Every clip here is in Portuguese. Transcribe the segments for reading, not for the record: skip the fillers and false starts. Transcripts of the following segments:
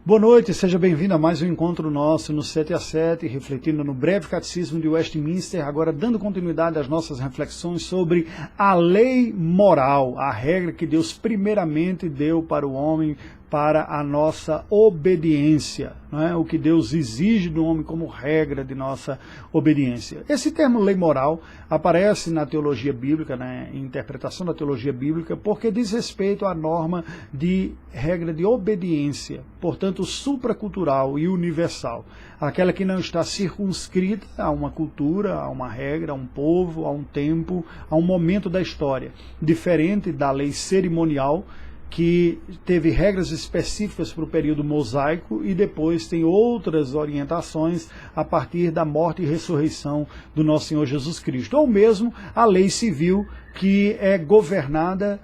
Boa noite, seja bem-vindo a mais um encontro nosso no 7 a 7, refletindo no breve catecismo de Westminster, agora dando continuidade às nossas reflexões sobre a lei moral, a regra que Deus primeiramente deu para o homem, para a nossa obediência, não é? O que Deus exige do homem como regra de nossa obediência. Esse termo lei moral aparece na teologia bíblica, na interpretação da teologia bíblica, porque diz respeito à norma de regra de obediência, portanto supracultural e universal, aquela que não está circunscrita a uma cultura, a uma regra, a um povo, a um tempo, a um momento da história, diferente da lei cerimonial, que teve regras específicas para o período mosaico e depois tem outras orientações a partir da morte e ressurreição do nosso Senhor Jesus Cristo. Ou mesmo a lei civil, que é governada,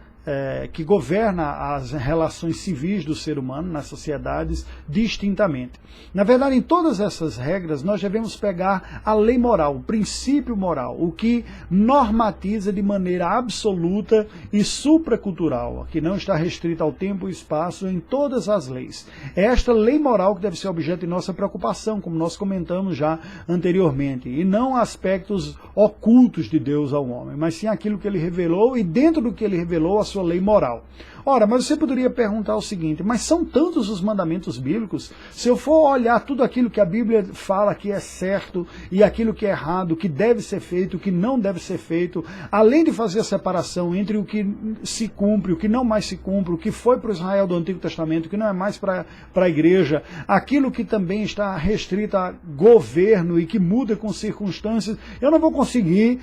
que governa as relações civis do ser humano nas sociedades distintamente. Na verdade, em todas essas regras, nós devemos pegar a lei moral, o princípio moral, o que normatiza de maneira absoluta e supracultural, que não está restrita ao tempo e espaço em todas as leis. É esta lei moral que deve ser objeto de nossa preocupação, como nós comentamos já anteriormente, e não aspectos ocultos de Deus ao homem, mas sim aquilo que ele revelou e dentro do que ele revelou a sua lei moral. Ora, mas você poderia perguntar o seguinte, mas são tantos os mandamentos bíblicos? Se eu for olhar tudo aquilo que a Bíblia fala que é certo e aquilo que é errado, o que deve ser feito, o que não deve ser feito, além de fazer a separação entre o que se cumpre, o que não mais se cumpre, o que foi para o Israel do Antigo Testamento, o que não é mais para a igreja, aquilo que também está restrito a governo e que muda com circunstâncias, eu não vou conseguir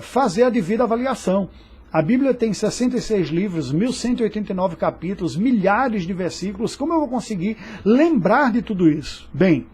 fazer a devida avaliação. A Bíblia tem 66 livros, 1189 capítulos, milhares de versículos. Como eu vou conseguir lembrar de tudo isso? Bem,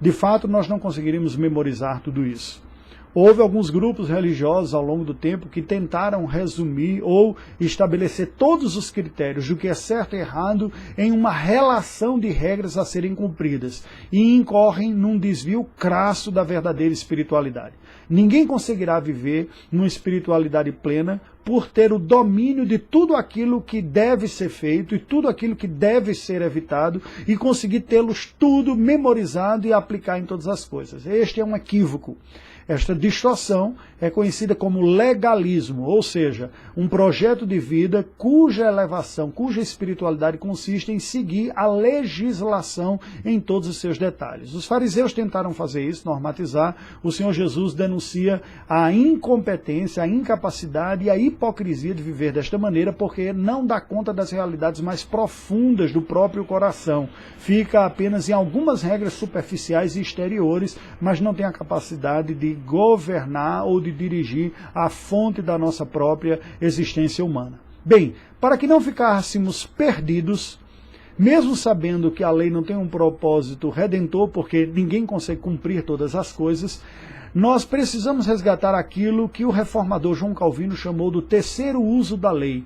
de fato nós não conseguiríamos memorizar tudo isso. Houve alguns grupos religiosos ao longo do tempo que tentaram resumir ou estabelecer todos os critérios do que é certo e errado em uma relação de regras a serem cumpridas e incorrem num desvio crasso da verdadeira espiritualidade. Ninguém conseguirá viver numa espiritualidade plena por ter o domínio de tudo aquilo que deve ser feito e tudo aquilo que deve ser evitado e conseguir tê-los tudo memorizado e aplicar em todas as coisas. Este é um equívoco. Esta distorção é conhecida como legalismo, ou seja, um projeto de vida cuja elevação, cuja espiritualidade consiste em seguir a legislação em todos os seus detalhes. Os fariseus tentaram fazer isso, normatizar. O Senhor Jesus denuncia a incompetência, a incapacidade e a hipocrisia de viver desta maneira, porque não dá conta das realidades mais profundas do próprio coração. Fica apenas em algumas regras superficiais e exteriores, mas não tem a capacidade de governar ou de dirigir a fonte da nossa própria existência humana. Bem, para que não ficássemos perdidos, mesmo sabendo que a lei não tem um propósito redentor, porque ninguém consegue cumprir todas as coisas, nós precisamos resgatar aquilo que o reformador João Calvino chamou do terceiro uso da lei,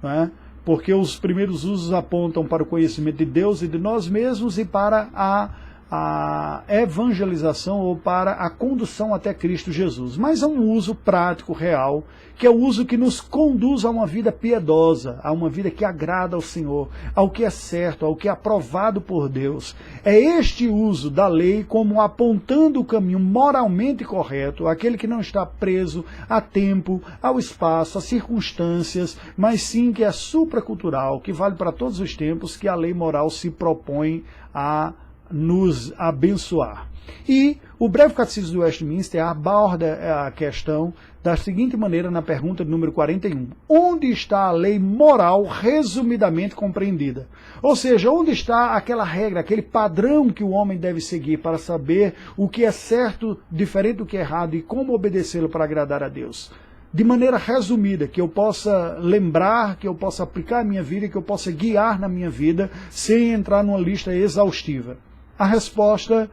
não é? Porque os primeiros usos apontam para o conhecimento de Deus e de nós mesmos e para a evangelização ou para a condução até Cristo Jesus. Mas há um uso prático, real, que é o uso que nos conduz a uma vida piedosa, a uma vida que agrada ao Senhor, ao que é certo, ao que é aprovado por Deus. É este uso da lei como apontando o caminho moralmente correto, aquele que não está preso a tempo, ao espaço, a circunstâncias, mas sim que é supracultural, que vale para todos os tempos, que a lei moral se propõe a nos abençoar. E o breve catecismo de Westminster aborda a questão da seguinte maneira na pergunta número 41. Onde está a lei moral resumidamente compreendida? Ou seja, onde está aquela regra, aquele padrão que o homem deve seguir para saber o que é certo, diferente do que é errado e como obedecê-lo para agradar a Deus? De maneira resumida, que eu possa lembrar, que eu possa aplicar a minha vida, que eu possa guiar na minha vida, sem entrar numa lista exaustiva. A resposta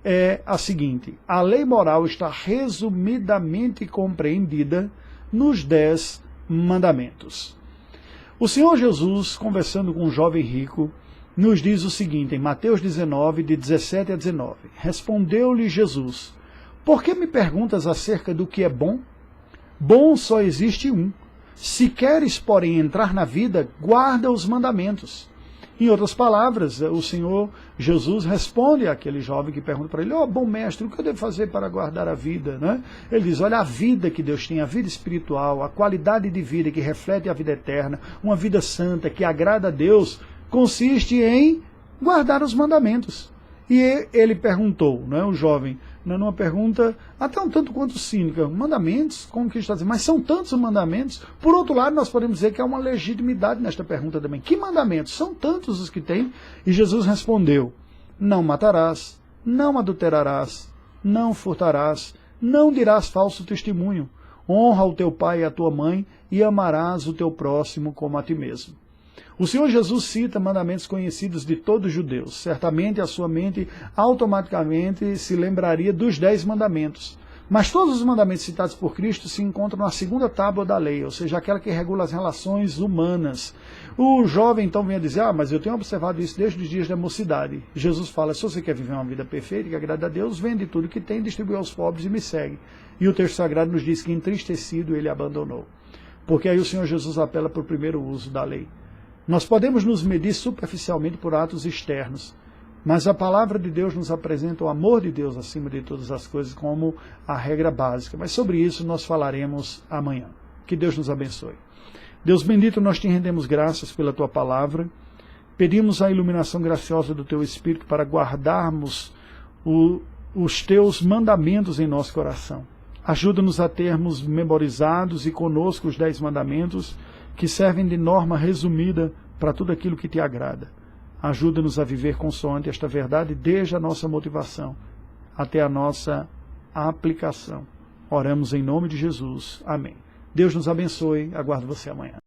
é a seguinte: a lei moral está resumidamente compreendida nos 10 mandamentos. O Senhor Jesus, conversando com um jovem rico, nos diz o seguinte, em Mateus 19, de 17 a 19. Respondeu-lhe Jesus: por que me perguntas acerca do que é bom? Bom só existe um. Se queres, porém, entrar na vida, guarda os mandamentos. Em outras palavras, o Senhor Jesus responde àquele jovem que pergunta para ele: bom mestre, o que eu devo fazer para guardar a vida? Né? Ele diz: olha, a vida que Deus tem, a vida espiritual, a qualidade de vida que reflete a vida eterna, uma vida santa que agrada a Deus, consiste em guardar os mandamentos. E ele perguntou, o jovem, numa pergunta até um tanto quanto cínica: mandamentos? Como que está dizendo? Mas são tantos mandamentos. Por outro lado, nós podemos dizer que há uma legitimidade nesta pergunta também. Que mandamentos? São tantos os que tem. E Jesus respondeu: não matarás, não adulterarás, não furtarás, não dirás falso testemunho, honra o teu pai e a tua mãe e amarás o teu próximo como a ti mesmo. O Senhor Jesus cita mandamentos conhecidos de todos os judeus. Certamente a sua mente automaticamente se lembraria dos 10 mandamentos. Mas todos os mandamentos citados por Cristo se encontram na segunda tábua da lei, ou seja, aquela que regula as relações humanas. O jovem então vem a dizer: mas eu tenho observado isso desde os dias da mocidade. Jesus fala: se você quer viver uma vida perfeita, que agrada a Deus, vende tudo que tem, distribui aos pobres e me segue. E o texto sagrado nos diz que entristecido ele abandonou. Porque aí o Senhor Jesus apela para o primeiro uso da lei. Nós podemos nos medir superficialmente por atos externos, mas a palavra de Deus nos apresenta o amor de Deus acima de todas as coisas como a regra básica. Mas sobre isso nós falaremos amanhã. Que Deus nos abençoe. Deus bendito, nós te rendemos graças pela tua palavra. Pedimos a iluminação graciosa do teu Espírito para guardarmos os teus mandamentos em nosso coração. Ajuda-nos a termos memorizados e conosco os 10 mandamentos, que servem de norma resumida para tudo aquilo que te agrada. Ajuda-nos a viver consoante esta verdade desde a nossa motivação até a nossa aplicação. Oramos em nome de Jesus. Amém. Deus nos abençoe. Aguardo você amanhã.